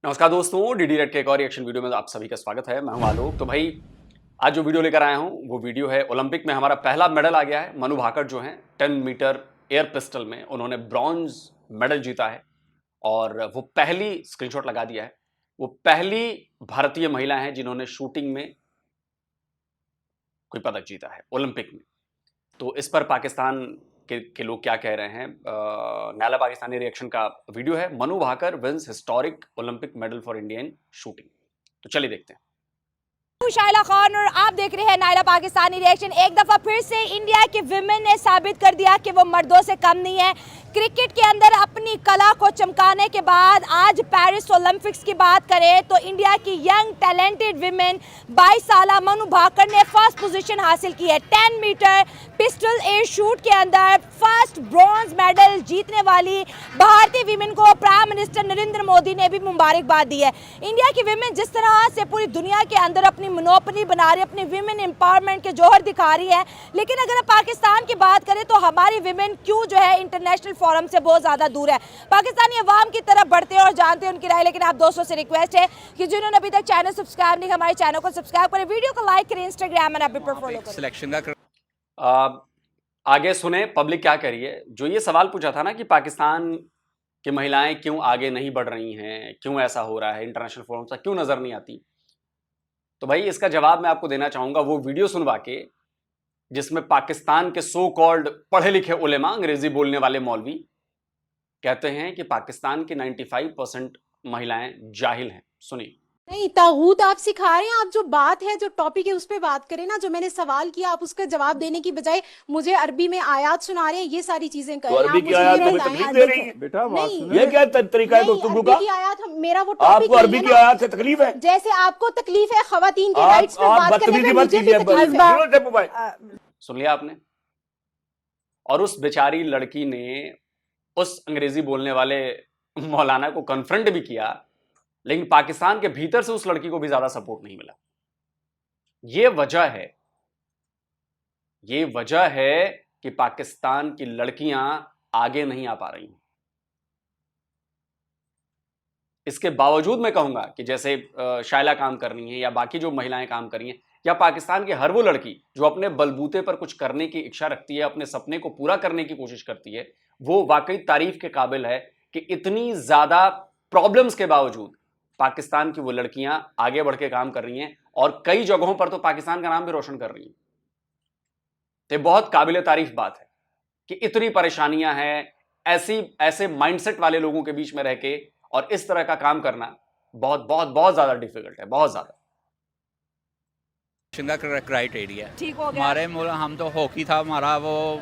नमस्कार दोस्तों, DD red के एक और रिएक्शन वीडियो में आप सभी का स्वागत है। मैं हूं आलोक। तो भाई आज जो वीडियो लेकर आया हूं वो वीडियो है ओलंपिक में हमारा पहला मेडल आ गया है। मनु भाकर जो हैं 10 मीटर एयर पिस्टल में उन्होंने ब्रॉन्ज मेडल जीता है और वो पहली स्क्रीनशॉट लगा दिया है, वो पहली भारतीय महिला हैं जिन्होंने शूटिंग में कोई पदक जीता है ओलंपिक में। तो इस पर पाकिस्तान के लोग क्या कह रहे हैं, नाला पाकिस्तानी रिएक्शन का वीडियो है। Manu Bhaker wins historic Olympic medal for India in shooting. तो चलिए देखते हैं। शाइला खान और आप देख रहे हैं नायरा पाकिस्तानी रिएक्शन। एक दफा फिर से इंडिया के विमेन ने साबित कर दिया कि वो मर्दों से कम नहीं है। क्रिकेट के अंदर अपनी कला को चमकाने के बाद आज पेरिस ओलंपिक्स की बात करें तो इंडिया की यंग टैलेंटेड विमेन 22 साल मनु भाकर ने फर्स्ट पोजीशन हासिल की है। 10 मीटर पिस्टल एयर शूट के अंदर फर्स्ट ब्रॉन्ज मेडल जीतने वाली भारतीय विमेन को प्राइम मिनिस्टर नरेंद्र मोदी ने भी मुबारकबाद दी है। इंडिया की विमेन जिस तरह से पूरी दुनिया के अंदर अपनी मोनोपोली बना रही है, अपनी विमेन एम्पावरमेंट के जौहर दिखा रही है, लेकिन अगर पाकिस्तान की बात करें तो हमारी विमेन क्यों जो है इंटरनेशनल फोरम से बहुत ज्यादा दूर है। पाकिस्तानी अवाम की तरफ बढ़ते हैं और जानते हैं उनकी राय, लेकिन आप दोस्तों से रिक्वेस्ट है कि जिन्होंने अभी तक चैनल सब्सक्राइब नहीं, हमारे चैनल को सब्सक्राइब करें, वीडियो को लाइक करें, इंस्टाग्राम एंड पर फॉलो करें। सिलेक्शन का आगे सुने पब्लिक क्या कह रही है। जो ये सवाल पूछा था ना कि पाकिस्तान की महिलाएं क्यों आगे नहीं बढ़ रही हैं, क्यों ऐसा हो रहा है, इंटरनेशनल फोरम से क्यों नजर नहीं आती, तो भाई इसका जवाब मैं आपको देना चाहूंगा वो वीडियो सुनवा के जिसमें पाकिस्तान के सो कॉल्ड पढ़े लिखे उलेमा, अंग्रेजी बोलने वाले मौलवी कहते हैं कि पाकिस्तान की 95% महिलाएं जाहिल हैं। सुनिए। नहीं, तागूत आप सिखा रहे हैं। आप जो बात है, जो टॉपिक है उस पे बात करें ना। जो मैंने सवाल किया आप उसका जवाब देने की बजाय मुझे अरबी में आयात सुना रहे हैं, ये सारी चीजें कर रहे हैं। अरबी की आयत में तकलीफ दे रही है बेटा। ये क्या तरीका है गुफ्तगू का? अरबी की आयत मेरा वो आपको अरबी की आयत से तकलीफ है? जैसे आपको तकलीफ है खवातीन के राइट्स पे बात करने में, मुझे भी तकलीफ है। सुन लिया आपने। और उस बेचारी लड़की ने उस अंग्रेजी बोलने वाले मौलाना को कन्फ्रंट भी किया, लेकिन पाकिस्तान के भीतर से उस लड़की को भी ज्यादा सपोर्ट नहीं मिला। यह वजह है कि पाकिस्तान की लड़कियां आगे नहीं आ पा रही हैं। इसके बावजूद मैं कहूंगा कि जैसे शाइला काम कर रही हैं या बाकी जो महिलाएं काम कर रही हैं, या पाकिस्तान की हर वो लड़की जो अपने बलबूते पर कुछ करने की इच्छा रखती है, अपने सपने को पूरा करने की कोशिश करती है, वो वाकई तारीफ के काबिल है कि इतनी ज्यादा प्रॉब्लम्स के बावजूद पाकिस्तान की वो लड़कियां आगे बढ़ के काम कर रही हैं और कई जगहों पर तो पाकिस्तान का नाम भी रोशन कर रही हैं। तो बहुत काबिल तारीफ बात है कि इतनी परेशानियां हैं, ऐसे माइंडसेट वाले लोगों के बीच में रह के और इस तरह का काम करना बहुत बहुत बहुत ज्यादा डिफिकल्ट है, बहुत ज्यादा। क्राइटेरिया ठीक हो गया। हमारे हम तो हॉकी था हमारा, वो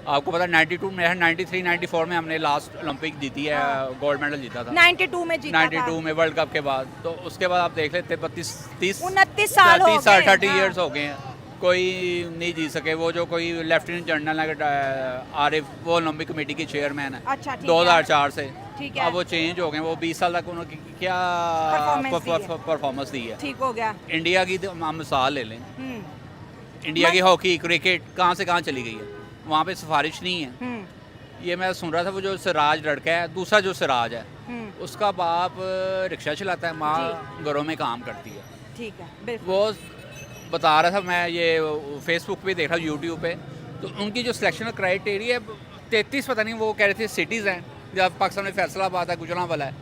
आपको पता 92 में 93 94 में हमने लास्ट ओलंपिक जीती है, गोल्ड मेडल जीता था 92 में जीता 92 में वर्ल्ड कप के बाद। तो उसके बाद आप देख लेते 29 साल 30 ईयर्स हो गए हैं, कोई नहीं जीत सके। वो जो कोई लेफ्टिनेंट जनरल आरिफ, वो ओलंपिक कमेटी के चेयरमैन है। अच्छा, 2004 से। ठीक है। अब वो चेंज हो गए, वो 20 साल तक उन्होंने क्या परफॉर्मेंस दी है। ठीक हो गया। इंडिया की हम मिसाल ले लें, इंडिया की हॉकी क्रिकेट कहाँ से कहाँ चली गई है, वहाँ पे सिफारिश नहीं है। ये मैं सुन रहा था, वो जो सिराज लड़का है, दूसरा जो सिराज है, उसका बाप रिक्शा चलाता है, माँ घरों में काम करती है। ठीक है, बिल्कुल। वो बता रहा था, मैं ये फेसबुक पे देख रहा हूँ, यूट्यूब पे, तो उनकी जो सिलेक्शन क्राइटेरिया 33 पता नहीं, वो कह रहे थे सिटीज़ हैं, जब पाकिस्तान में फैसलाबाद है, गुजरांवाला है,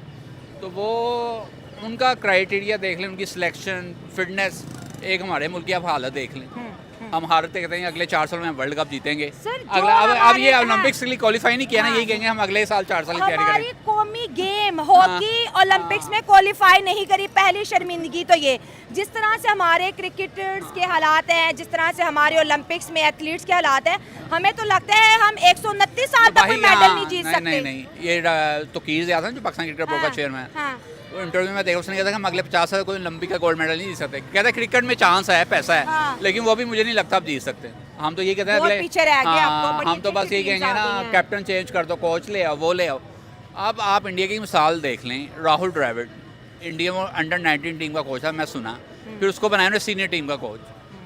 तो वो उनका क्राइटेरिया देख लें, उनकी सिलेक्शन फिटनेस। एक हमारे मुल्क की आप हालत देख लें, हम हारते कहते हैं अगले 4 साल में वर्ल्ड कप जीतेंगे। अगला अब ये ओलंपिक्स के लिए क्वालिफाई नहीं किया ना, यही कहेंगे हम अगले साल 4 साल की तैयारी करेंगे। हमारी कौमी गेम हॉकी ओलंपिक्स में क्वालिफाई नहीं करी, पहली शर्मिंदगी तो ये। जिस तरह से हमारे क्रिकेटर्स के हालात हैं, जिस तरह से हमारे ओलंपिक्स में एथलीट्स के हालात हैं, हमें तो लगता है हम 129 साल तक कोई मेडल नहीं जीत सकते। नहीं, ये तो कीज याद है जो पाकिस्तान क्रिकेट बोर्ड का चेयरमैन, वो इंटरव्यू में देखा, उसने कहा था कि हम अगले 50 साल कोई ओलंपिक का गोल्ड मेडल नहीं जीत सकते। कहता है क्रिकेट में चांस है, पैसा है, लेकिन वो भी मुझे नहीं लगता आप जीत सकते। हम तो ये कहते हैं अगले पीछे रह गए, हम तो बस यही कहेंगे ना, कैप्टन चेंज कर दो, कोच ले आओ, वो ले आओ। अब आप इंडिया की मिसाल देख लें, राहुल द्रविड़ इंडिया में अंडर 19 टीम का कोच था, मैं सुना, फिर उसको बनाया उन्होंने सीनियर टीम का कोच।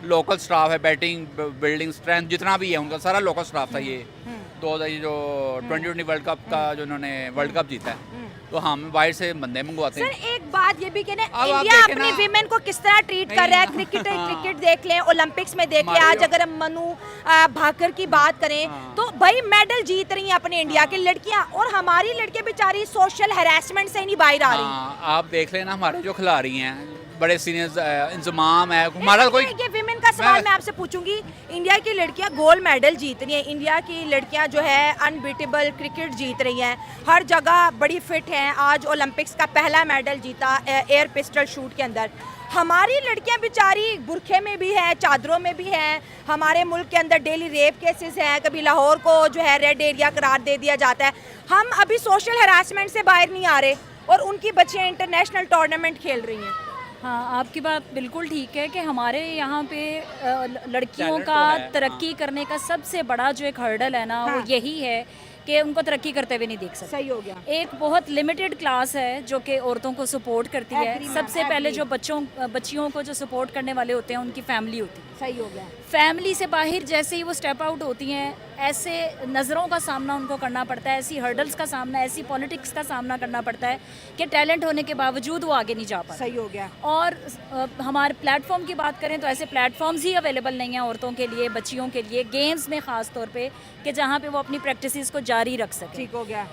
लोकल स्टाफ है, बैटिंग बिल्डिंग स्ट्रेंथ जितना भी है उनका सारा लोकल स्टाफ था। ये 2020 वर्ल्ड कप का जो उन्होंने वर्ल्ड कप जीता है, तो हम बाहर से बंदे मंगवाते हैं। सर एक बात ये भी कहना, अब आप इंडिया देखें अपनी ना- विमेन को किस तरह ट्रीट कर रहा है। नहीं, क्रिकेट देख लें, ओलंपिक्स में देख लें, हमारे आज अगर हम मनु भाकर की बात करें हाँ। तो भाई मेडल जीत रही हैं अपने इंडिया की लड़कियां, और हमारी लड़कियां बेचारी सोशल हैरेसमेंट से ही नहीं बाहर आ रही। हाँ, आप देख लेना हमारे जो खिलाड़ी हैं, बड़े सीनियर इंतजाम है हमारा। कोई ये विमेन का सवाल मैं आपसे पूछूंगी, इंडिया की लड़कियां गोल्ड मेडल जीत रही हैं, इंडिया की लड़कियां जो है अनबीटेबल क्रिकेट जीत रही हैं, हर जगह बड़ी फिट हैं, आज ओलंपिक्स का पहला मेडल जीता एयर पिस्टल शूट के अंदर। हमारी लड़कियां बेचारी बुरखे में भी हैं, चादरों में भी हैं, हमारे मुल्क के अंदर डेली रेप केसेस हैं, कभी लाहौर को जो है रेड एरिया करार दे दिया जाता है। हम अभी सोशल हरासमेंट से बाहर नहीं आ रहे और उनकी बच्चियां इंटरनेशनल टूर्नामेंट खेल रही हैं। हाँ, आपकी बात बिल्कुल ठीक है कि हमारे यहाँ पे लड़कियों टैलेंट का तो है, तरक्की करने का सबसे बड़ा जो एक हर्डल है ना, वो यही है कि उनको तरक्की करते हुए नहीं देख सकते। सही हो गया। एक बहुत लिमिटेड क्लास है जो कि औरतों को सपोर्ट करती है। Agree, सबसे ma'am, पहले agree. जो बच्चियों को जो सपोर्ट करने वाले होते हैं उनकी फैमिली होती है। सही हो गया। फैमिली से बाहर जैसे ही वो स्टेप आउट होती हैं, ऐसे नज़रों का सामना उनको करना पड़ता है, ऐसी हर्डल्स का सामना, ऐसी पॉलिटिक्स का सामना करना पड़ता है कि टैलेंट होने के बावजूद वो आगे नहीं जा पाते। सही हो गया। और हमारे प्लेटफॉर्म की बात करें तो ऐसे प्लेटफॉर्म्स ही अवेलेबल नहीं हैं औरतों के लिए, बच्चियों के लिए, गेम्स में ख़ास तौर पे, कि जहाँ पे वो अपनी प्रैक्टिसेस को जारी रख सकें। ठीक हो गया।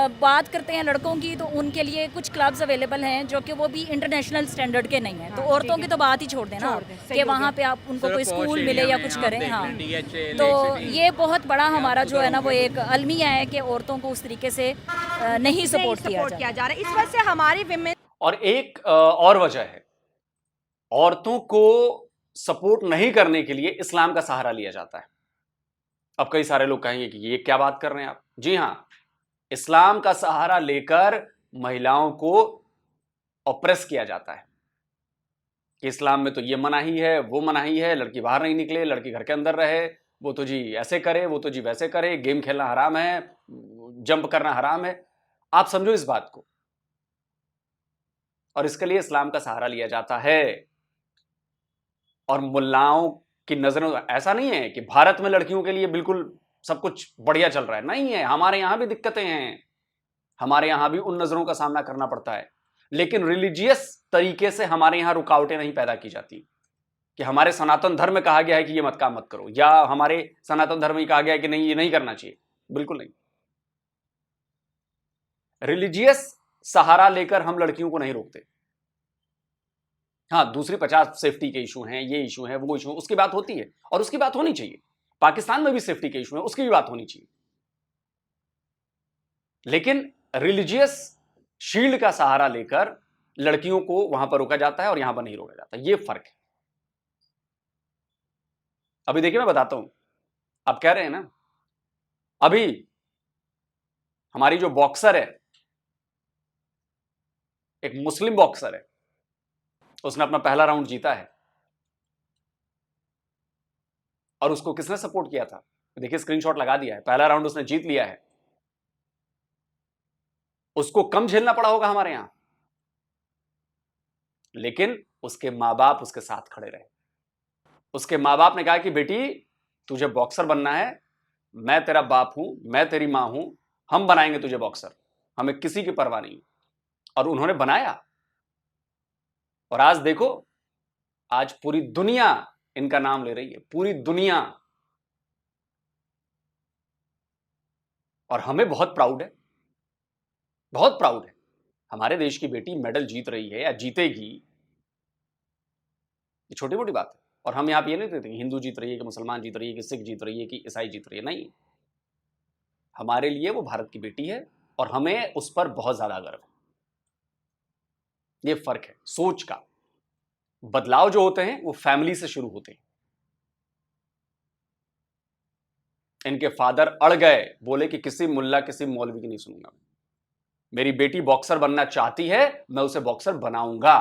बात करते हैं लड़कों की, तो उनके लिए कुछ क्लब्स अवेलेबल हैं जो कि वो भी इंटरनेशनल स्टैंडर्ड के नहीं हैं। तो औरतों की तो बात ही छोड़ दें ना, छोड़ दें, सही कि हो वहाँ गया। पे आप उनको सिर्फ कोई posh स्कूल area मिले या में कुछ आप करें। देख हाँ, लें, DHA, तो Lake City, ये बहुत बड़ा हमारा जो है ना वो उधर एक अलमिया है कि औरतों को उस तरीके से नहीं सपोर्ट किया किया जाता। जा रहा है। इस वजह से हमारी विमेन और एक और वजह है, औरतों को सपोर्ट नहीं करने के लिए इस्लाम का सहारा लिया जाता है। अब कई सारे लोग कहेंगे कि ये क्या बात कर रहे हैं आप। जी हां, इस्लाम का सहारा लेकर महिलाओं को ऑप्रेस किया जाता है कि इस्लाम में तो ये मनाही है, वो मनाही है, लड़की बाहर नहीं निकले, लड़की घर के अंदर रहे, वो तो जी ऐसे करे, वो तो जी वैसे करे, गेम खेलना हराम है, जंप करना हराम है। आप समझो इस बात को। और इसके लिए इस्लाम का सहारा लिया जाता है। और मुल्लाओं की नजरों, ऐसा नहीं है कि भारत में लड़कियों के लिए बिल्कुल सब कुछ बढ़िया चल रहा है, नहीं है, हमारे यहां भी दिक्कतें हैं, हमारे यहां भी उन नजरों का सामना करना पड़ता है। लेकिन रिलीजियस तरीके से हमारे यहां रुकावटें नहीं पैदा की जाती कि हमारे सनातन धर्म में कहा गया है कि ये मत काम मत करो, या हमारे सनातन धर्म में कहा गया है कि नहीं ये नहीं करना चाहिए। बिल्कुल नहीं। रिलीजियस सहारा लेकर हम लड़कियों को नहीं रोकते। हाँ, दूसरी 50 सेफ्टी के इशू हैं, ये इशू है, वो इशू है, उसकी बात होती है और उसकी बात होनी चाहिए। पाकिस्तान में भी सेफ्टी के इशू है, उसकी भी बात होनी चाहिए। लेकिन रिलीजियस शील्ड का सहारा लेकर लड़कियों को वहां पर रोका जाता है और यहां पर नहीं रोका जाता। ये फर्क है। अभी देखिए, मैं बताता हूं, आप कह रहे हैं ना, अभी हमारी जो बॉक्सर है, एक मुस्लिम बॉक्सर है, उसने अपना पहला राउंड जीता है और उसको किसने सपोर्ट किया था? देखिए, स्क्रीनशॉट लगा दिया है, पहला राउंड उसने जीत लिया है। उसको कम झेलना पड़ा होगा हमारे यहां, लेकिन उसके मां बाप उसके साथ खड़े रहे। उसके मां बाप ने कहा कि बेटी, तुझे बॉक्सर बनना है, मैं तेरा बाप हूं, मैं तेरी मां हूं, हम बनाएंगे तुझे बॉक्सर, हमें किसी की परवाह नहीं। और उन्होंने बनाया। और आज देखो, आज पूरी दुनिया इनका नाम ले रही है, पूरी दुनिया। और हमें बहुत प्राउड है, बहुत प्राउड है। हमारे देश की बेटी मेडल जीत रही है या जीतेगी, ये छोटी मोटी बात है। और हम यहां पे ये नहीं कहते कि हिंदू जीत रही है, कि मुसलमान जीत रही है, कि सिख जीत रही है, कि ईसाई जीत रही है। नहीं, हमारे लिए वो भारत की बेटी है और हमें उस पर बहुत ज्यादा गर्व है। ये फर्क है सोच का। बदलाव जो होते हैं वो फैमिली से शुरू होते हैं। इनके फादर अड़ गए, बोले कि किसी मुल्ला, किसी मौलवी की नहीं सुनूंगा, मेरी बेटी बॉक्सर बनना चाहती है, मैं उसे बॉक्सर बनाऊंगा।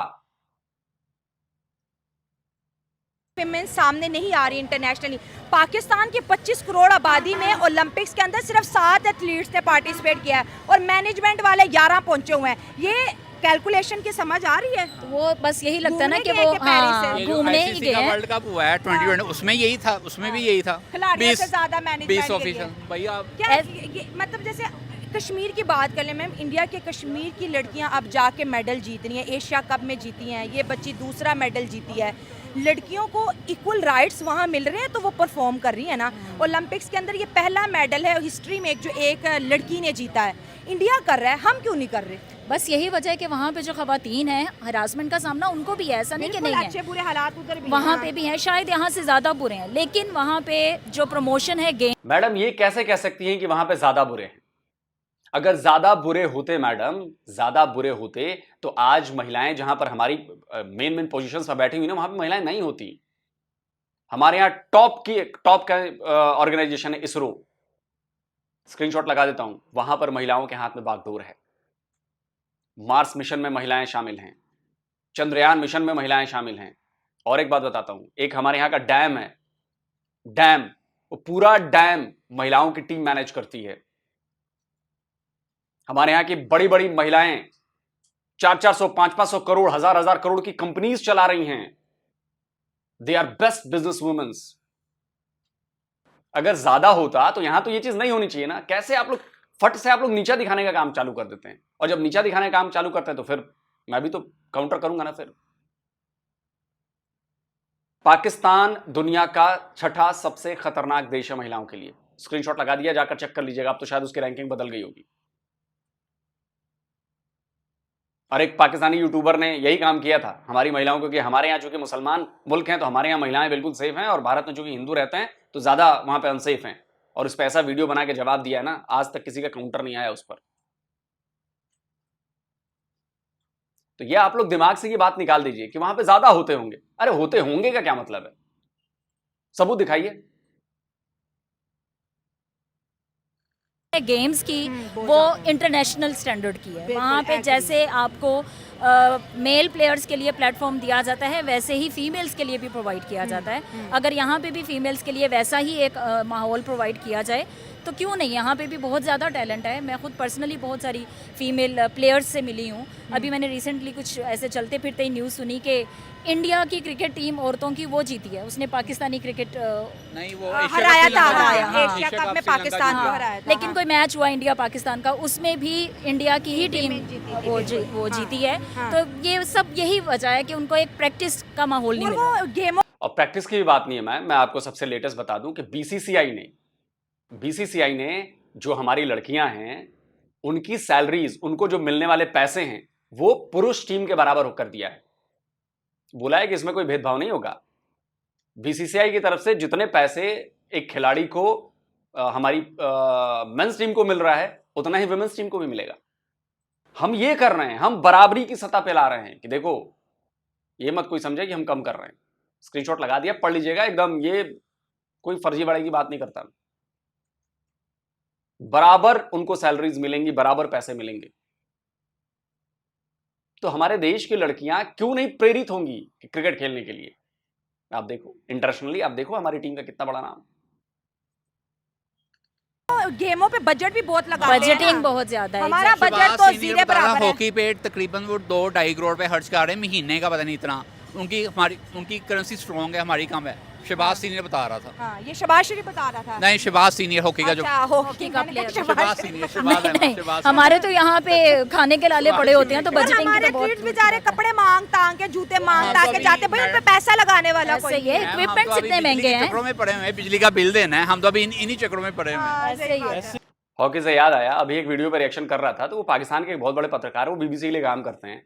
विमेन सामने नहीं आ रही इंटरनेशनली। पाकिस्तान की 25 करोड़ आबादी में ओलंपिक्स के अंदर सिर्फ 7 एथलीट्स ने पार्टिसिपेट किया है और मैनेजमेंट वाले 11 पहुंचे हुए हैं। ये कैलकुलेशन की समझ आ रही है? तो वो बस यही लगता है ना कि घूमने गए वो कि पेरिस से? ये जो घूमने ही ICC गए का हैं। वर्ल्ड कप हुआ है 2020, उसमें यही था, उसमें भी यही था। खिलाड़ियों से 20 ज्यादा मैनेजमेंट 20 ऑफिशियल भैया। क्या मतलब जैसे कश्मीर की बात कर लें मैम, इंडिया के कश्मीर की लड़कियां अब जाके मेडल जीत रही हैं, एशिया कप में जीती हैं, ये बच्ची दूसरा मेडल जीती है। लड़कियों को इक्वल राइट्स वहाँ मिल रहे हैं तो वो परफॉर्म कर रही है ना। ओलंपिक्स के अंदर ये पहला मेडल है हिस्ट्री में जो एक लड़की ने जीता है, इंडिया कर रहा है, हम क्यों नहीं कर रहे? बस यही वजह है कि वहाँ पे जो खवातीन हैं हरासमेंट का सामना उनको भी है, ऐसा नहीं कि नहीं है, अच्छे बुरे हालात उधर भी वहाँ पे भी हैं, शायद यहाँ से ज़्यादा बुरे हैं, लेकिन वहाँ पे जो प्रमोशन है गेम। मैडम ये कैसे कह सकती हैं कि वहां पे ज्यादा बुरे हैं? अगर ज्यादा बुरे होते मैडम, ज्यादा बुरे होते तो आज महिलाएं जहां पर हमारी मेन पोजीशंस पर बैठी हुई ना, वहां पे महिलाएं नहीं होती। हमारे यहाँ टॉप का ऑर्गेनाइजेशन है इसरो, स्क्रीनशॉट लगा देता हूं, वहां पर महिलाओं के हाथ में बागडोर है। मार्स मिशन में महिलाएं शामिल हैं, चंद्रयान मिशन में महिलाएं शामिल हैं। और एक बात बताता हूं, एक हमारे यहाँ का डैम है, डैम, वो पूरा डैम महिलाओं की टीम मैनेज करती है। हमारे यहाँ की बड़ी बड़ी महिलाएं 400-400, 500-500 करोड़, 1000-1000 करोड़ की कंपनीज चला रही हैं। They are best business womens. अगर ज्यादा होता तो यहां तो ये चीज नहीं होनी चाहिए ना। कैसे आप लोग फट से आप लोग नीचा दिखाने का काम चालू कर देते हैं, और जब नीचा दिखाने का काम चालू करते हैं तो फिर मैं भी तो काउंटर करूंगा ना। फिर पाकिस्तान दुनिया का 6ठा सबसे खतरनाक देश है महिलाओं के लिए। स्क्रीनशॉट लगा दिया, जाकर चेक कर लीजिएगा, अब तो शायद उसकी रैंकिंग बदल गई होगी। और एक पाकिस्तानी यूट्यूबर ने यही काम किया था हमारी महिलाओं को, कि हमारे यहाँ चूंकि मुसलमान मुल्क हैं तो हमारे यहाँ महिलाएं बिल्कुल सेफ हैं, और भारत में चूंकि हिंदू रहते हैं तो ज्यादा वहां पे अनसेफ हैं। और उस पर ऐसा वीडियो बना के जवाब दिया है ना, आज तक किसी का काउंटर नहीं आया उस पर। तो ये आप लोग दिमाग से ये बात निकाल दीजिए कि वहां पे ज्यादा होते होंगे। अरे होते होंगे का क्या मतलब है? सबूत दिखाइए। गेम्स की वो इंटरनेशनल स्टैंडर्ड की है। वहाँ पे जैसे आपको मेल प्लेयर्स के लिए प्लेटफॉर्म दिया जाता है, वैसे ही फीमेल्स के लिए भी प्रोवाइड किया जाता है। अगर यहाँ पे भी फीमेल्स के लिए वैसा ही एक माहौल प्रोवाइड किया जाए तो क्यों नहीं। यहाँ पे भी बहुत ज़्यादा टैलेंट है। मैं खुद पर्सनली बहुत सारी फीमेल प्लेयर्स से मिली हूँ। अभी मैंने रिसेंटली कुछ ऐसे चलते फिरते ही न्यूज़ सुनी कि इंडिया की क्रिकेट टीम औरतों की वो जीती है, उसने पाकिस्तानी क्रिकेट नहीं वो हराया था, हाँ, एशिया कप में पाकिस्तान को हराया था। लेकिन कोई मैच हुआ इंडिया पाकिस्तान का, उसमें भी इंडिया की ही टीम वो जीती है। तो ये सब यही वजह है कि उनको एक प्रैक्टिस का माहौल नहीं मिल रहा। और प्रैक्टिस की भी बात नहीं है। मैं आपको सबसे लेटेस्ट बता दूं कि बीसीसीआई ने जो हमारी लड़कियां हैं उनकी सैलरीज, उनको जो मिलने वाले पैसे हैं वो पुरुष टीम के बराबर कर दिया है। बोला है कि इसमें कोई भेदभाव नहीं होगा। बीसीसीआई की तरफ से जितने पैसे एक खिलाड़ी को हमारी मेंस टीम को मिल रहा है उतना ही वुमेन्स टीम को भी मिलेगा। हम ये कर रहे हैं, हम बराबरी की सतह पे ला रहे हैं कि देखो ये मत कोई समझे कि हम कम कर रहे हैं। स्क्रीनशॉट लगा दिया, पढ़ लीजिएगा एकदम। ये कोई फर्जी बड़ाई की बात नहीं करता। बराबर उनको सैलरीज मिलेंगी, बराबर पैसे मिलेंगे। तो हमारे देश की लड़कियां क्यों नहीं प्रेरित होंगी क्रिकेट खेलने के लिए? आप देखो इंटरनेशनली, आप देखो हमारी टीम का कितना बड़ा नाम। गेमों पे बजट भी बहुत लगा हैं। बजटिंग बहुत ज्यादा है। हमारा बजट तो जीरे बराबर है। हॉकी पे तकरीबन वो 2-2.5 करोड़ पे खर्च कर रहे हैं महीने का, पता नहीं इतना। उनकी करेंसी स्ट्रॉन्ग है, हमारी कम है। शहबाज सीनियर बता रहा था। हाँ, ये शहबाज शरीफ बता रहा था। नहीं, शहबाज सीनियर हॉकी का जो हॉकी का प्लेयर शहबाज सीनियर, नहीं, हमारे तो यहाँ पे खाने के लाले पड़े होते हैं, तो बजटिंग की हमारे तो बहुत किड्स बेचारे कपड़े मांग तांग के, जूते मांग तांग के जाते, भाई उन पे पैसा लगाने वाला कोई ऐसे ही है। इक्विपमेंट्स इतने महंगे हैं। चक्रों में पड़े हुए हैं, बिजली का बिल देना है, हम तो अभी इन्हीं चक्रों में पड़े हुए हैं। ऐसे ही है। हॉकी से याद आया, अभी एक वीडियो पर रिएक्शन कर रहा था, तो वो पाकिस्तान के एक बहुत बड़े पत्रकार, वो बीबीसी के लिए काम करते हैं।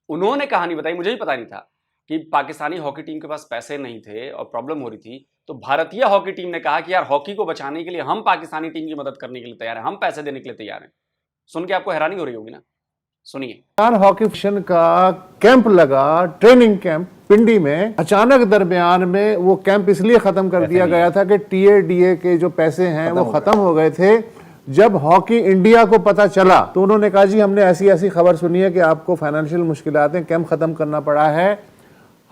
उन्होंने कहानी बताई, मुझे ही पता नहीं था कि पाकिस्तानी हॉकी टीम के पास पैसे नहीं थे और प्रॉब्लम हो रही थी। तो भारतीय हॉकी टीम ने कहा कि यार हॉकी को बचाने के लिए हम पाकिस्तानी टीम की मदद करने के लिए तैयार हैं, हम पैसे देने के लिए तैयार हैं। सुन के आपको हैरानी हो रही होगी ना, सुनिए। हॉकी फेडरेशन का कैंप लगा, ट्रेनिंग कैंप पिंडी में। अचानक दरमियान में वो कैंप इसलिए खत्म कर दिया गया था कि टीएडीए के जो पैसे हैं वो खत्म हो गए थे। जब हॉकी इंडिया को पता चला तो उन्होंने कहा जी हमने ऐसी ऐसी खबर सुनी है कि आपको फाइनेंशियल मुश्किलात हैं, कैंप खत्म करना पड़ा है।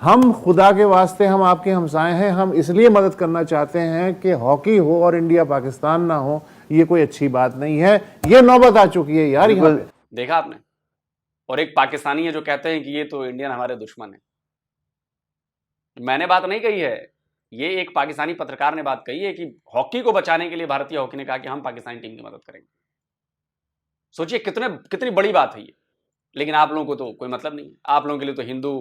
हम खुदा के वास्ते, हम आपके हमसाए हैं, हम इसलिए मदद करना चाहते हैं कि हॉकी हो और इंडिया पाकिस्तान ना हो, ये कोई अच्छी बात नहीं है। ये नौबत आ चुकी है यार यहाँ पे। देखा आपने? और एक पाकिस्तानी है जो कहते हैं कि ये तो इंडियन हमारे दुश्मन है। मैंने बात नहीं कही है, ये एक पाकिस्तानी पत्रकार ने बात कही है कि हॉकी को बचाने के लिए भारतीय हॉकी ने कहा कि हम पाकिस्तानी टीम की मदद करेंगे। सोचिए कितनी बड़ी बात है ये। लेकिन आप लोगों को तो कोई मतलब नहीं है। आप लोगों के लिए तो हिंदू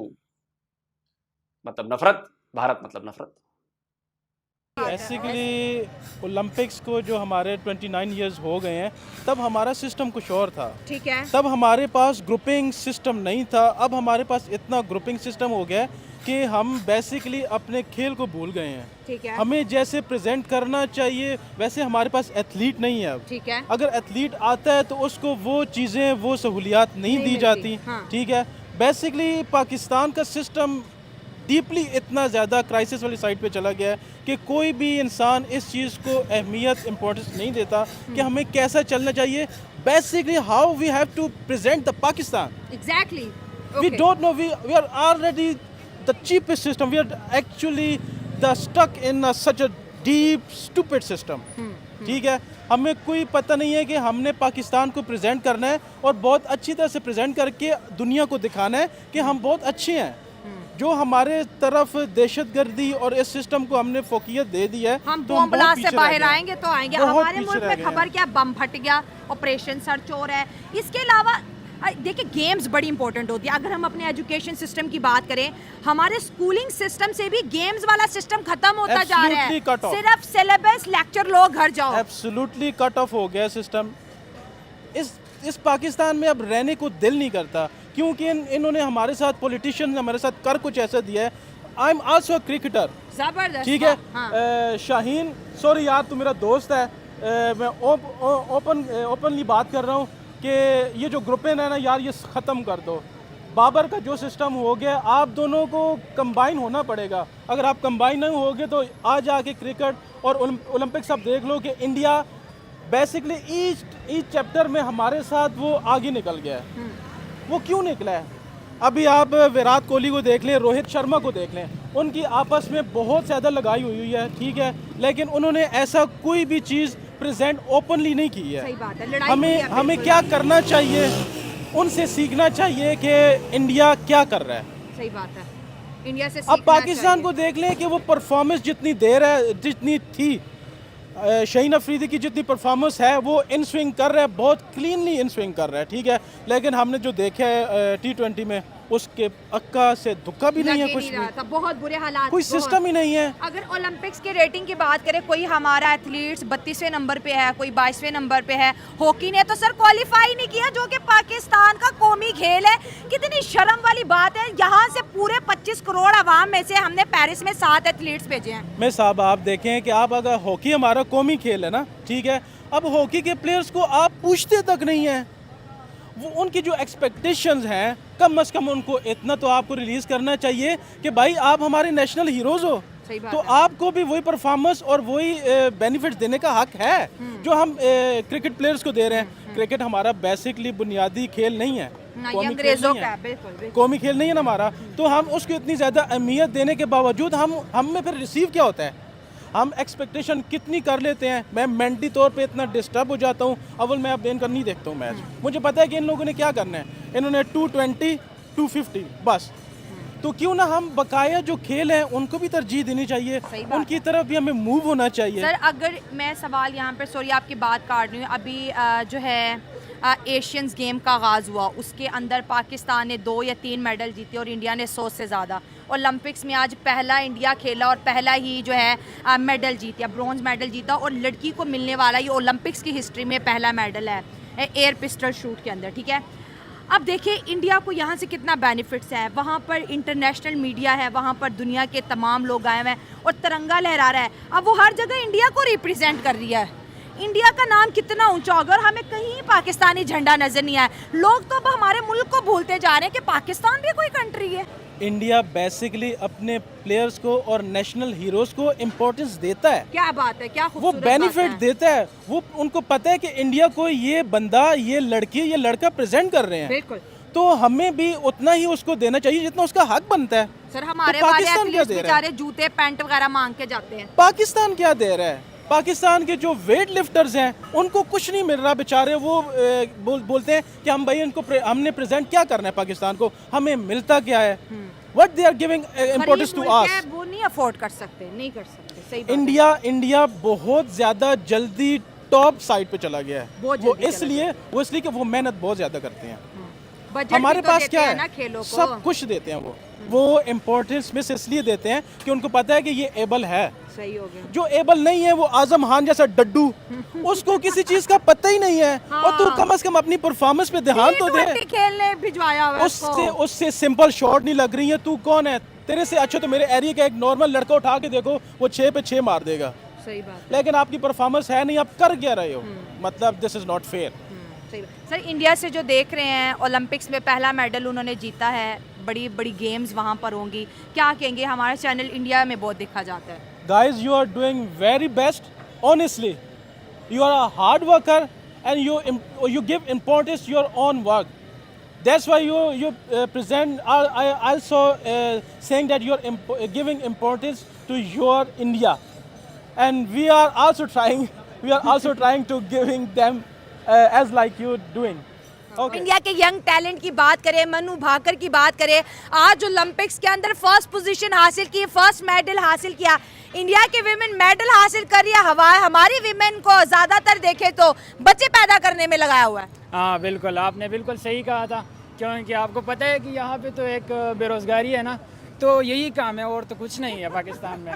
मतलब नफरत, भारत मतलब नफरत। बेसिकली ओलंपिक्स को जो हमारे 29 इयर्स हो गए हैं, तब हमारा सिस्टम कुछ और था। ठीक है। तब हमारे पास ग्रुपिंग सिस्टम नहीं था। अब हमारे पास इतना ग्रुपिंग सिस्टम हो गया है कि हम बेसिकली अपने खेल को भूल गए हैं। ठीक है। हमें जैसे प्रेजेंट करना चाहिए वैसे हमारे पास एथलीट नहीं है अब। ठीक है। अगर एथलीट आता है तो उसको वो चीज़ें, वो सहूलियात नहीं दी जाती। हाँ। ठीक है। बेसिकली पाकिस्तान का सिस्टम डीपली इतना ज़्यादा क्राइसिस वाली साइड पे चला गया है कि कोई भी इंसान इस चीज़ को अहमियत, इम्पोर्टेंस नहीं देता कि हमें कैसा चलना चाहिए। Basically how we have to present the Pakistan. Exactly. We don't know, we are already the cheapest system. We are actually stuck in such a deep stupid system. ठीक है। हमें कोई पता नहीं है कि हमने पाकिस्तान को प्रेजेंट करना है और बहुत अच्छी तरह से प्रेजेंट करके दुनिया को दिखाना है कि हम बहुत अच्छे हैं। जो हमारे तरफ दहशतगर्दी और इस सिस्टम को हमने फोकियत दे दी है, हम तो बम बहुत ब्लास्ट से पीछे रह बाहर गए हैं। आएंगे तो आएंगे। बहुत हमारे पीछे मुल्क रह में गए खबर हैं। क्या, बम फट गया, ऑपरेशन सर चोर है। इसके अलावा देखिए गेम्स बड़ी इंपॉर्टेंट होती है। अगर हम अपने एजुकेशन सिस्टम की बात करें, हमारे स्कूलिंग सिस्टम से भी गेम्स वाला सिस्टम खत्म होता जा रहा है। Absolutely cut off. सिर्फ सिलेबस, लेक्चर लो, घर जाओ। एब्सोल्युटली कट ऑफ हो गया सिस्टम। इस पाकिस्तान में अब रहने को दिल नहीं करता क्योंकि इन्होंने हमारे साथ, पॉलिटिशियन हमारे साथ कर कुछ ऐसा दिया है। I am also a cricketer. जबरदस्त। ठीक है। हाँ। शाहीन, सॉरी यार, तू मेरा दोस्त है। मैं ओपनली बात कर रहा हूँ कि ये जो ग्रुपें हैं ना यार, ये ख़त्म कर दो। बाबर का जो सिस्टम हो गया, आप दोनों को कंबाइन होना पड़ेगा। अगर आप कंबाइन नहीं होगे तो आज आके क्रिकेट और ओलंपिक्स आप देख लो कि इंडिया बेसिकली ईच चैप्टर में हमारे साथ वो आगे निकल गया है। वो क्यों निकला है? अभी आप विराट कोहली को देख लें, रोहित शर्मा को देख लें, उनकी आपस में बहुत ज़्यादा लगाई हुई है। ठीक है। लेकिन उन्होंने ऐसा कोई भी चीज़ प्रेजेंट ओपनली नहीं की है। सही बात है। लड़ाई हुई है, हमें बिल्कुल। क्या करना चाहिए, उनसे सीखना चाहिए कि इंडिया क्या कर रहा है। सही बात है। इंडिया से अब सीखना पाकिस्तान चाहिए। को देख लें कि वो परफॉर्मेंस जितनी दे रहा है, जितनी थी, शाहीन अफरीदी की जितनी परफॉर्मेंस है वो इन स्विंग कर रहा है, बहुत क्लीनली इन स्विंग कर रहा है। ठीक है। लेकिन हमने जो देखा है T20 में, उसके अक्का से दुक्का भी नहीं है, लग ही कुछ नहीं भी, रहा था। बहुत बुरे हालात, कोई बहुत। सिस्टम ही नहीं है। अगर ओलंपिक्स की रेटिंग की बात करें, कोई हमारा एथलीट्स 32वें नंबर पे है, कोई 22वें नंबर पे है। हॉकी ने तो सर क्वालिफाई नहीं किया, जो कि पाकिस्तान का कौमी खेल है। कितनी शर्म वाली बात है। यहाँ से पूरे 25 करोड़ आवाम में से हमने पेरिस में 7 एथलीट्स भेजे हैं। मैं साहब, आप देखें कि आप, अगर हॉकी हमारा कौमी खेल है ना, ठीक है, अब हॉकी के प्लेयर्स को आप पूछते तक नहीं है। वो उनकी जो एक्सपेक्टेशंस हैं, कम से कम उनको इतना तो आपको रिलीज करना चाहिए कि भाई आप हमारे नेशनल हीरोज हो। सही बात तो है। आपको भी वही परफॉर्मेंस और वही बेनिफिट्स देने का हक है जो हम क्रिकेट प्लेयर्स को दे रहे हैं। क्रिकेट हमारा बेसिकली बुनियादी खेल नहीं है, ना, ये कौमी खेल अंग्रेजों नहीं का है। है। बिल्कुल, बिल्कुल। कौमी खेल नहीं है ना हमारा, तो हम उसको इतनी ज़्यादा अहमियत देने के बावजूद हम में फिर रिसीव क्या होता है? हम एक्सपेक्टेशन कितनी कर लेते हैं। मैं मेंटली तौर पे इतना डिस्टर्ब हो जाता हूँ। अव्वल मैं अब दिन कर नहीं देखता हूँ मैच। मुझे पता है कि इन लोगों ने क्या करना है। इन्होंने 220, 250 बस। तो क्यों ना हम बकाया जो खेल हैं उनको भी तरजीह देनी चाहिए, सही बात उनकी तरफ भी हमें मूव होना चाहिए। सर अगर मैं सवाल यहाँ पे, सॉरी आपकी बात काट रही हूँ, अभी जो है एशियंस गेम का आगाज़ हुआ, उसके अंदर पाकिस्तान ने 2 या 3 मेडल जीते और इंडिया ने 100 से ज़्यादा। ओलंपिक्स में आज पहला इंडिया खेला और पहला ही जो है मेडल जीता, ब्रॉन्ज मेडल जीता। और लड़की को मिलने वाला ये ओलंपिक्स की हिस्ट्री में पहला मेडल है एयर पिस्टल शूट के अंदर। ठीक है। अब देखिए इंडिया को यहाँ से कितना बेनिफिट्स है। वहाँ पर इंटरनेशनल मीडिया है, वहाँ पर दुनिया के तमाम लोग आए हुए हैं और तिरंगा लहरा रहा है। अब वो हर जगह इंडिया को रिप्रेजेंट कर रही है। इंडिया का नाम कितना ऊंचा होगा और हमें कहीं पाकिस्तानी झंडा नजर नहीं आया। लोग तो अब हमारे मुल्क को भूलते जा रहे हैं कि पाकिस्तान भी कोई कंट्री है। इंडिया बेसिकली अपने प्लेयर्स को और नेशनल हीरोज को इम्पोर्टेंस देता है। क्या बात है, क्या वो खूबसूरत बेनिफिट बात है। देता है। वो उनको पता है कि इंडिया को ये बंदा, ये लड़की, ये लड़का प्रेजेंट कर रहे हैं। बिल्कुल। तो हमें भी उतना ही उसको देना चाहिए जितना उसका हक बनता है। सर हमारे तो वाले पाकिस्तान क्या एथलीट्स दे रहा बेचारे है? जूते पैंट वगैरह मांग के जाते हैं। पाकिस्तान क्या दे रहा है? पाकिस्तान के जो वेट लिफ्टर्स हैं उनको कुछ नहीं मिल रहा बेचारे। वो बोलते हैं कि हम भाई इनको हमने प्रेजेंट क्या करना है पाकिस्तान को, हमें मिलता क्या है? What they are giving importance to us. वो नहीं अफोर्ड कर सकते, नहीं कर सकते। सही बात है। इंडिया बहुत ज़्यादा जल्दी टॉप साइड पे चला गया है। बहुत वो जल्दी इसलिए कि वो मेहनत बहुत ज़्यादा करते हैं। बजट हमारे भी तो पास देते क्या हैं है ना खेलों को। सब कुछ देते हैं वो इम्पोर्टेंस में से इसलिए देते हैं कि उनको पता है कि ये एबल है। सही हो गया। जो एबल नहीं है वो आजम खान जैसा डड्डू, उसको किसी चीज का पता ही नहीं है। और तू कम से कम अपनी परफॉर्मेंस पे ध्यान तो दे। खेलने भिजवाया हुआ है उससे सिंपल शॉट नहीं लग रही है। तू कौन है? तेरे से अच्छा तो मेरे एरिया का एक नॉर्मल लड़का उठा के देखो, वो 6 पे 6 मार देगा। सही बात। लेकिन आपकी परफॉर्मेंस है नहीं, आप कर क्या रहे हो? मतलब दिस इज नॉट फेयर। सही बात। सर इंडिया से जो देख रहे हैं, ओलंपिक्स में पहला मेडल उन्होंने जीता है, बड़ी बड़ी गेम्स वहाँ पर होंगी, क्या कहेंगे? हमारा चैनल इंडिया में बहुत देखा जाता है। Guys, you are doing very best. Honestly, you are a hard worker and you give importance to your own work. That's why you present. I also saying that you are giving importance to your India, and we are also trying. We are also trying to giving them as like you doing. Okay. India के young talent की बात करें, मनु भाकर की बात करें, आज Olympics के अंदर फर्स्ट पोजीशन हासिल की, फर्स्ट मेडल हासिल किया। इंडिया के विमेन मेडल हासिल कर रही है, हमारी विमेन को ज्यादातर देखे तो बच्चे पैदा करने में लगाया हुआ है। हाँ बिल्कुल, आपने बिल्कुल सही कहा था, क्योंकि आपको पता है कि यहाँ पे तो एक बेरोजगारी है ना, तो यही काम है और तो कुछ नहीं है पाकिस्तान में।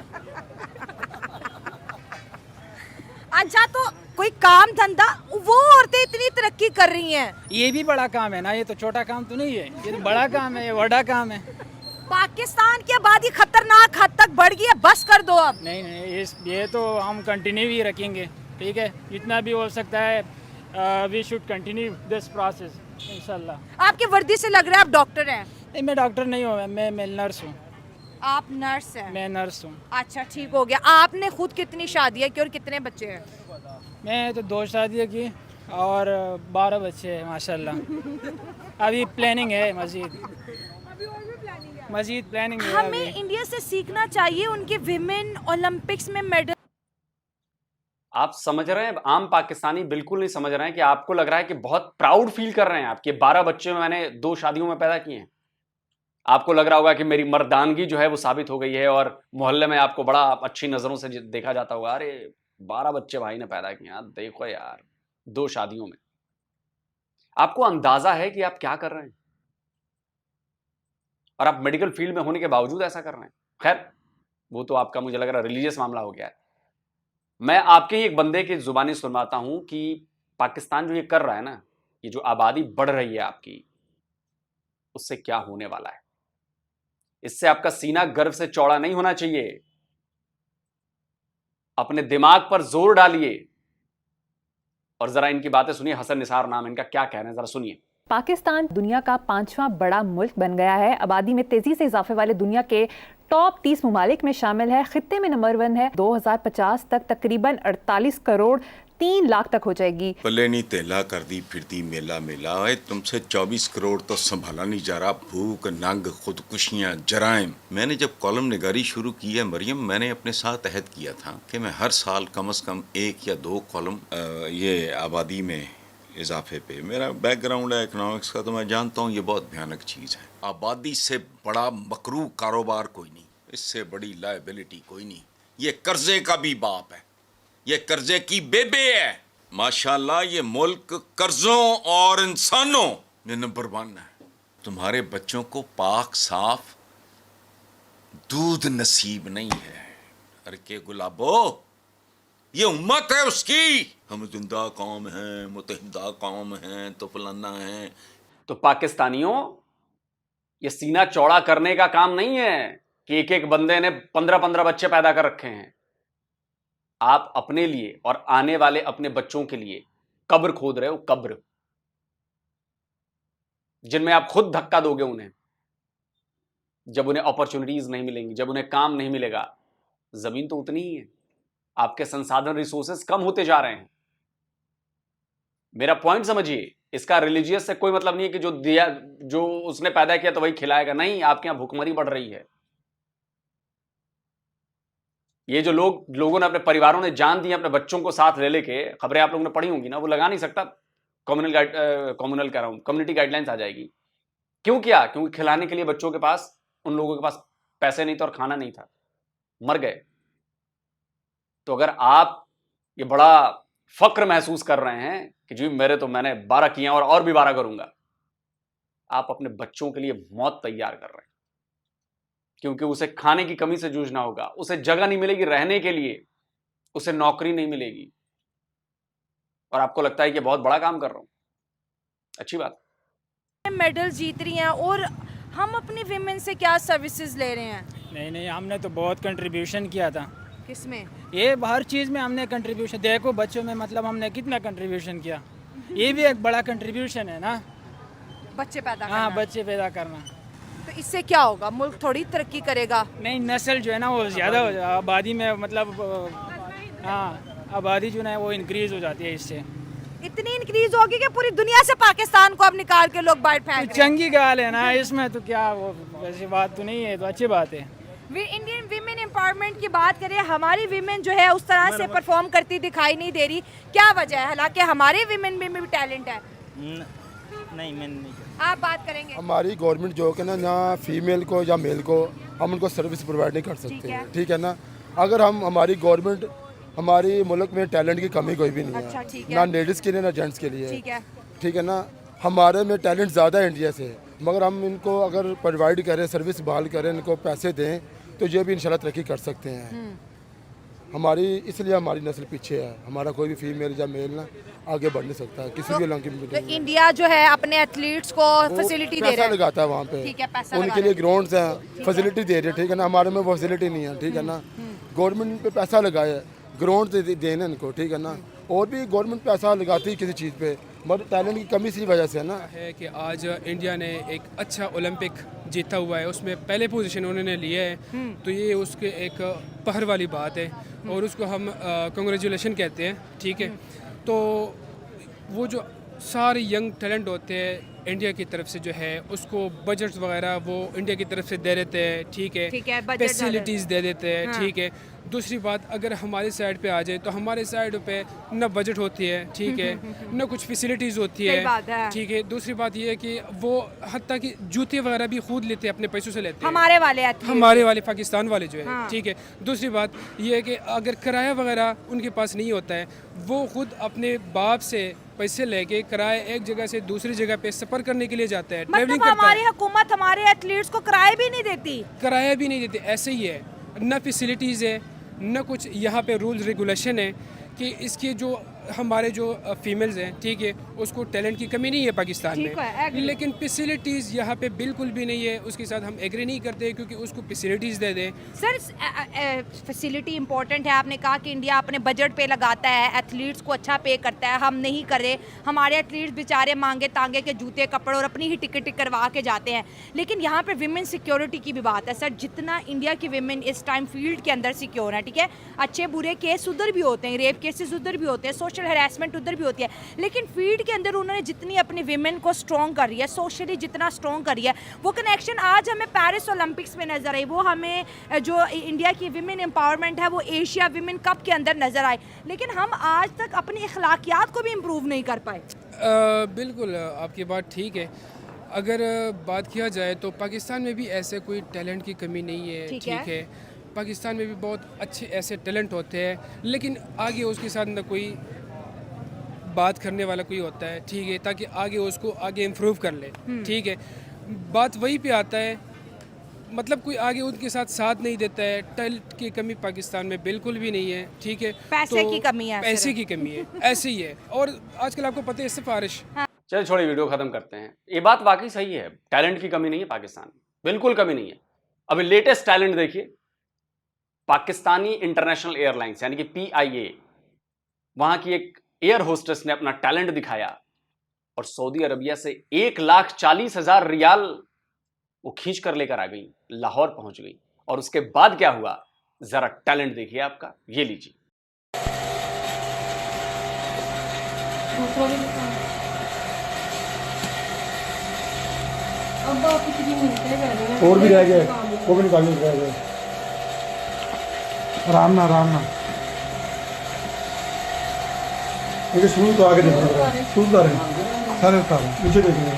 अच्छा, तो कोई काम धंधा, वो औरतें इतनी तरक्की कर रही हैं। ये भी बड़ा काम है ना, ये तो छोटा काम तो नहीं है, ये तो बड़ा काम है, ये बड़ा काम है। पाकिस्तान की आबादी खतरनाक हद तक बढ़ गई है, बस कर दो अब। नहीं, ये तो हम कंटिन्यू ही रखेंगे, ठीक है, जितना भी हो सकता है। We should continue this process इंशाल्लाह। आपकी वर्दी से लग रहा है आप डॉक्टर हैं। नहीं, मैं डॉक्टर नहीं हूँ, मैं नर्स हूँ। आप नर्स हैं? मैं नर्स हूँ। अच्छा, ठीक हो गया। आपने खुद कितनी शादियाँ की और कितने बच्चे हैं? मैं तो 2 शादियाँ की और 12 बच्चे हैं माशाल्लाह। अभी प्लानिंग है मजीद प्लानिंग है। हमें इंडिया से सीखना चाहिए, उनके विमेन ओलंपिक्स में मेडल। आप समझ रहे हैं? आम पाकिस्तानी बिल्कुल नहीं समझ रहे हैं कि आपको लग रहा है कि बहुत प्राउड फील कर रहे हैं आपके 12 बच्चे मैंने 2 शादियों में पैदा किए हैं। आपको लग रहा होगा कि मेरी मर्दानगी जो है वो साबित हो गई है और मोहल्ले में आपको बड़ा अच्छी नजरों से देखा जाता होगा। अरे 12 बच्चे भाई ने पैदा किए यार, देखो यार 2 शादियों में। आपको अंदाजा है कि आप क्या कर रहे हैं और आप मेडिकल फील्ड में होने के बावजूद ऐसा कर रहे हैं। खैर, वो तो आपका मुझे लग रहा है रिलीजियस मामला हो गया है। मैं आपके ही एक बंदे की जुबानी सुनवाता हूं कि पाकिस्तान जो ये कर रहा है ना, ये जो आबादी बढ़ रही है आपकी, उससे क्या होने वाला है। इससे आपका सीना गर्व से चौड़ा नहीं होना चाहिए। अपने दिमाग पर जोर डालिए और जरा इनकी बातें सुनिए। हसन निसार नाम इनका, क्या कह रहे हैं जरा सुनिए। पाकिस्तान दुनिया का 5वां बड़ा मुल्क बन गया है। आबादी में तेजी से इजाफे वाले दुनिया के टॉप 30 ममालिक में शामिल है। खित्ते में नंबर 1 है। 2050 तक तकरीबन 48 करोड़ 3 लाख तक हो जाएगी। पले नहीं तेला कर दी फिरती मेला मेला है, तुमसे 24 करोड़ तो संभाला नहीं जा रहा। भूख, नंग, खुदकुशियां, जराइम। मैंने जब कॉलम निगारी शुरू की है मरियम, मैंने अपने साथ अहद किया था कि मैं हर साल कम से कम 1 या 2 कॉलम ये आबादी में इजाफे पे। मेरा बैकग्राउंड है इकोनॉमिक्स का, तो मैं जानता हूँ ये बहुत भयानक चीज़ है। आबादी से बड़ा मकरू कारोबार कोई नहीं, इससे बड़ी लायबिलिटी कोई नहीं। ये कर्जे का भी बाप है, ये कर्जे की बेबे है। माशाल्लाह ये मुल्क कर्जों और इंसानों में नंबर 1 है। तुम्हारे बच्चों को पाक साफ दूध नसीब नहीं है। अरे के गुलाबो, ये उम्मत है उसकी। हम जिंदा कौम हैं, मुतहिदा कौम हैं, तो फलाना है। तो पाकिस्तानियों, ये सीना चौड़ा करने का काम नहीं है कि एक एक बंदे ने 15-15 बच्चे पैदा कर रखे हैं। आप अपने लिए और आने वाले अपने बच्चों के लिए कब्र खोद रहे हो, कब्र जिनमें आप खुद धक्का दोगे उन्हें, जब उन्हें अपॉर्चुनिटीज नहीं मिलेंगी, जब उन्हें काम नहीं मिलेगा। जमीन तो उतनी ही है, आपके संसाधन रिसोर्सेस कम होते जा रहे हैं। मेरा पॉइंट समझिए। इसका रिलीजियस से कोई मतलब नहीं है कि जो दिया, जो उसने पैदा किया तो वही खिलाएगा। नहीं, आपके यहां भुखमरी बढ़ रही है। ये जो लोगों ने, अपने परिवारों ने जान दी अपने बच्चों को साथ ले लेके, खबरें आप लोगों ने पढ़ी होंगी ना, वो लगा नहीं सकता। कम्युनिटी गाइडलाइंस आ जाएगी। क्यों किया? क्योंकि खिलाने के लिए बच्चों के पास, उन लोगों के पास पैसे नहीं थे और खाना नहीं था, मर गए। तो अगर आप ये बड़ा फक्र महसूस कर रहे हैं कि जी मैंने 12 किए और भी 12 करूंगा, आप अपने बच्चों के लिए मौत तैयार कर रहे हैं, क्योंकि उसे खाने की कमी से जूझना होगा, उसे जगह नहीं मिलेगी रहने के लिए, उसे नौकरी नहीं मिलेगी, और आपको लगता है कि बहुत बड़ा काम कर रहा हूं। अच्छी बात। मेडल जीत रही हैं और हम अपनी विमेन से क्या सर्विसेज ले रहे हैं? नहीं, हमने तो बहुत कंट्रीब्यूशन किया था। किसमें? ये हर चीज़ में हमने कंट्रीब्यूशन, देखो बच्चों में मतलब हमने कितना कंट्रीब्यूशन किया, ये भी एक बड़ा कंट्रीब्यूशन है ना, बच्चे पैदा करना। हाँ, बच्चे पैदा करना। तो इससे क्या होगा? मुल्क थोड़ी तरक्की करेगा। नहीं, नस्ल जो है ना वो ज़्यादा हो जाए, आबादी में मतलब हाँ, आबादी जो है वो इंक्रीज़ हो जाती है इससे। इतनी इंक्रीज होगी कि पूरी दुनिया से पाकिस्तान को अब निकाल के लोग बाहर फेंक रहे हैं। चंगी गाल है ना इसमें, तो क्या वो वैसी बात तो नहीं है, तो अच्छी बात है। इंडियन विमेन एम्पावरमेंट की बात करें, हमारी विमेन जो है उस तरह से परफॉर्म करती दिखाई नहीं दे रही, क्या वजह है? हालांकि हमारे विमेन में भी टैलेंट है। नहीं, मैं नहीं। आप बात करेंगे? हमारी गवर्नमेंट जो है ना फीमेल को या मेल को हम उनको सर्विस प्रोवाइड नहीं कर सकते, ठीक है ना। अगर हमारी गवर्नमेंट, हमारी मुल्क में टैलेंट की कमी कोई भी नहीं है, अच्छा, ना लेडीज़ के लिए ना जेंट्स के लिए, ठीक है ना। हमारे में टैलेंट ज़्यादा है इंडिया से, मगर हम इनको अगर प्रोवाइड करें, सर्विस बहाल करें, इनको पैसे दें, तो ये भी इंशाल्लाह तरक्की कर सकते हैं। हमारी इसलिए हमारी नस्ल पीछे है, हमारा कोई भी फीमेल या मेल ना आगे बढ़ नहीं सकता किसी भी इलाके में। तो इंडिया जो है अपने एथलीट्स को फैसिलिटी दे रहा है, लगाता है वहाँ पे, ठीक है, पैसा उनके लिए ग्राउंड्स हैं, फैसिलिटी दे रही है, ठीक है ना। हमारे में वो फैसिलिटी नहीं है, ठीक है ना। गवर्नमेंट पे पैसा लगाए, ग्राउंड देने इनको, ठीक है ना। और भी गवर्नमेंट पैसा लगाती है किसी चीज़ पे, मगर टैलेंट की कमी इसी वजह से है ना। है कि आज इंडिया ने एक अच्छा ओलंपिक जीता हुआ है, उसमें पहले पोजीशन उन्होंने लिया है, तो ये उसके एक पहर वाली बात है और उसको हम कंग्रेचुलेशन कहते हैं, ठीक है। तो वो जो सारे यंग टैलेंट होते हैं इंडिया की तरफ से जो है, उसको बजट वगैरह वो इंडिया की तरफ से दे देते हैं, ठीक है, फैसिलिटीज़ दे देते हैं, ठीक है। दूसरी बात, अगर हमारी साइड पे आ जाए तो हमारे साइड पे न बजट होती है, ठीक है, न कुछ फैसिलिटीज़ होती है, ठीक है। दूसरी बात ये है कि वो हत्ता कि जूते वगैरह भी खुद लेते हैं, अपने पैसों से लेते हैं, हमारे वाले पाकिस्तान वाले जो है, ठीक है। दूसरी बात ये है कि अगर किराया वगैरह उनके पास नहीं होता है, वो खुद अपने बाप से पैसे लेके किराया एक जगह से दूसरी जगह पे सफ़र करने के लिए जाते हैं, ट्रैवलिंग करते हैं। हमारी हुकूमत हमारे एथलीट्स को किराया भी नहीं देती, किराया भी नहीं देते, ऐसे ही है, न फैसिलिटीज़ है, न कुछ यहाँ पे रूल्स रेगुलेशन है कि इसके जो हमारे जो फीमेल्स हैं, ठीक है, उसको टैलेंट की कमी नहीं है पाकिस्तान में, लेकिन फैसिलिटीज़ यहाँ पे बिल्कुल भी नहीं है। उसके साथ हम एग्री नहीं करते क्योंकि उसको फैसिलिटीज़ दे दें। सर, फैसिलिटी इंपॉर्टेंट है, आपने कहा कि इंडिया अपने बजट पे लगाता है, एथलीट्स को अच्छा पे करता है, हम नहीं कर रहे। हमारे एथलीट्स बेचारे मांगे तांगे के जूते कपड़े और अपनी ही टिकट करवा के जाते हैं, लेकिन यहाँ पे विमेन सिक्योरिटी की भी बात है। सर, जितना इंडिया की विमेन इस टाइम फील्ड के अंदर सिक्योर है, ठीक है, अच्छे बुरे केस उधर भी होते हैं, रेप केसेस उधर भी होते हैं, सोशल हैरेसमेंट उधर भी होती है, लेकिन फील्ड के अंदर उन्होंने जितनी अपनी विमेन को स्ट्रॉन्ग कर रही है, सोशली जितना स्ट्रॉन्ग कर रही है, वो कनेक्शन आज हमें पेरिस ओलंपिक्स में नजर आई, वो हमें जो इंडिया की विमेन एम्पावरमेंट है वो एशिया विमेन कप के अंदर नजर आई, लेकिन हम आज तक अपनी अखलाकियात को भी इम्प्रूव नहीं कर पाए। बिल्कुल आपकी बात ठीक है। अगर बात किया जाए तो पाकिस्तान में भी ऐसे कोई टैलेंट की कमी नहीं है, ठीक है। पाकिस्तान में भी बहुत अच्छे ऐसे टैलेंट होते हैं, लेकिन आगे उसके साथ न कोई बात करने वाला कोई होता है, ठीक है, ताकि आगे उसको आगे इम्प्रूव कर ले, ठीक है। बात वही पे आता है, मतलब कोई आगे उनके साथ नहीं देता है। टैलेंट की कमी पाकिस्तान में बिल्कुल भी नहीं है, ठीक है। पैसे की कमी है, पैसे की कमी है, ऐसे ही है। और आजकल आपको पता है सिफारिश। चलिए छोड़िए, वीडियो खत्म करते हैं। ये बात वाकई सही है, टैलेंट की कमी नहीं है पाकिस्तान में, बिल्कुल कमी नहीं है। अभी लेटेस्ट टैलेंट देखिए, पाकिस्तानी इंटरनेशनल एयरलाइंस यानी कि PIA, वहां की एक एयर होस्टेस ने अपना टैलेंट दिखाया और सऊदी अरबिया से 1,40,000 रियाल वो खींच कर लेकर आ गई, लाहौर पहुंच गई। और उसके बाद क्या हुआ, जरा टैलेंट देखिए आपका, ये लीजिए। और भी रह गए, वो भी निकालने रह गए। आराम ना मुझे शुरू तो आगे देखना पड़ेगा, शुरू उतार सारे उतार नीचे देखेंगे,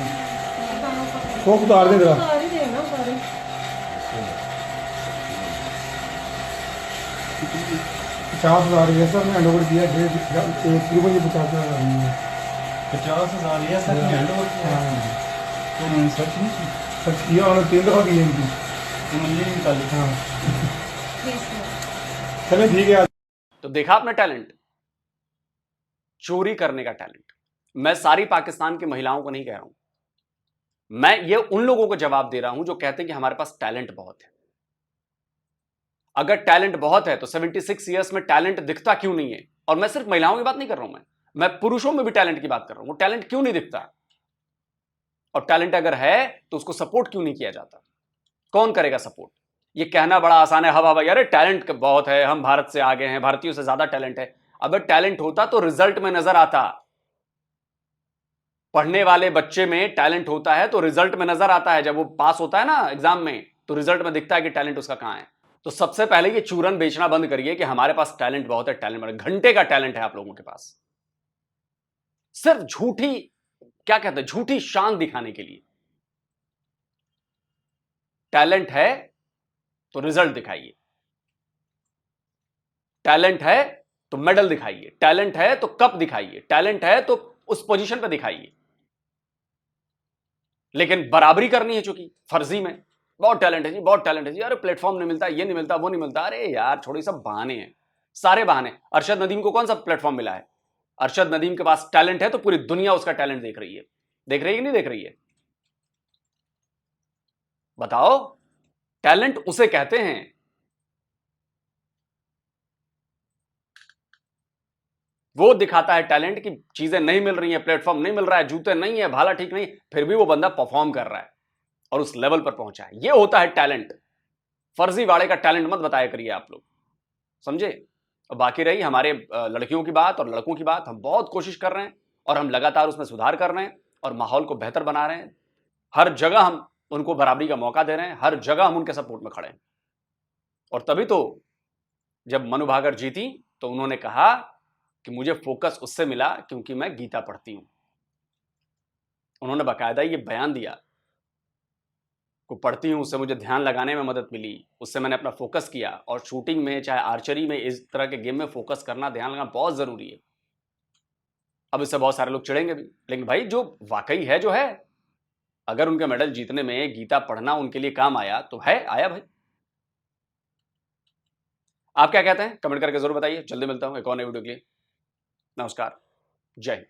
वो उतार दे जरा। 50,000 ऐसा में हैंडओवर किया, तकरीबन ये 50,000 50,000 ऐसा में हैंडओवर किया। तो उन्होंने सर्च नहीं की? सर्च किया और 3 दफ़ा की इनकी, उन्होंने नहीं निकाली। हाँ चले ठीक है। तो देखा आपने टैलेंट, चोरी करने का टैलेंट। मैं सारी पाकिस्तान की महिलाओं को नहीं कह रहा हूं, मैं ये उन लोगों को जवाब दे रहा हूं जो कहते हैं कि हमारे पास टैलेंट बहुत है। अगर टैलेंट बहुत है तो 76 ईयर्स में टैलेंट दिखता क्यों नहीं है? और मैं सिर्फ महिलाओं की बात नहीं कर रहा हूं, मैं पुरुषों में भी टैलेंट की बात कर रहा हूं। वो टैलेंट क्यों नहीं दिखता? और टैलेंट अगर है तो उसको सपोर्ट क्यों नहीं किया जाता? कौन करेगा सपोर्ट? ये कहना बड़ा आसान है, हवा भई, अरे टैलेंट बहुत है, हम भारत से आगे हैं, भारतीयों से ज्यादा टैलेंट है। अगर टैलेंट होता तो रिजल्ट में नजर आता। पढ़ने वाले बच्चे में टैलेंट होता है तो रिजल्ट में नजर आता है। जब वो पास होता है ना एग्जाम में, तो रिजल्ट में दिखता है कि टैलेंट उसका कहां है। तो सबसे पहले ये चूरन बेचना बंद करिए कि हमारे पास टैलेंट बहुत है, टैलेंट बहुत है। घंटे का टैलेंट है आप लोगों के पास, सिर्फ झूठी, क्या कहते हैं, झूठी शान दिखाने के लिए। टैलेंट है तो रिजल्ट दिखाइए, टैलेंट है तो मेडल दिखाइए, टैलेंट है तो कप दिखाइए, टैलेंट है तो उस पोजीशन पे दिखाइए। लेकिन बराबरी करनी है चूंकि फर्जी में, बहुत टैलेंट है जी, बहुत टैलेंट है जी, अरे प्लेटफॉर्म नहीं मिलता, ये नहीं मिलता, वो नहीं मिलता। अरे यार छोड़ो, सब बहाने हैं, सारे बहाने। अरशद नदीम को कौन सा प्लेटफॉर्म मिला है? अरशद नदीम के पास टैलेंट है तो पूरी दुनिया उसका टैलेंट देख रही है। देख रही है कि नहीं देख रही है? बताओ, टैलेंट उसे कहते हैं। वो दिखाता है टैलेंट कि चीजें नहीं मिल रही हैं, प्लेटफॉर्म नहीं मिल रहा है, जूते नहीं है, भाला ठीक नहीं, फिर भी वो बंदा परफॉर्म कर रहा है और उस लेवल पर पहुंचा है। ये होता है टैलेंट। फर्जीवाड़े का टैलेंट मत बताया करिए आप लोग, समझे? और बाकी रही हमारे लड़कियों की बात और लड़कों की बात, हम बहुत कोशिश कर रहे हैं और हम लगातार उसमें सुधार कर रहे हैं और माहौल को बेहतर बना रहे हैं। हर जगह हम उनको बराबरी का मौका दे रहे हैं, हर जगह हम उनके सपोर्ट में खड़े हैं। और तभी तो जब मनु भाकर जीती तो उन्होंने कहा कि मुझे फोकस उससे मिला क्योंकि मैं गीता पढ़ती हूं। उन्होंने बाकायदा ये बयान दिया, को पढ़ती हूं, उससे मुझे ध्यान लगाने में मदद मिली, उससे मैंने अपना फोकस किया। और शूटिंग में, चाहे आर्चरी में, इस तरह के गेम में फोकस करना, ध्यान लगाना बहुत जरूरी है। अब इससे बहुत सारे लोग चिढ़ेंगे भी, लेकिन भाई जो वाकई है, जो है, अगर उनके मेडल जीतने में गीता पढ़ना उनके लिए काम आया तो है, आया भाई। आप क्या कहते हैं? कमेंट करके जरूर बताइए। जल्दी मिलता हूं एक और नई वीडियो के लिए। नमस्कार, जय हिंद।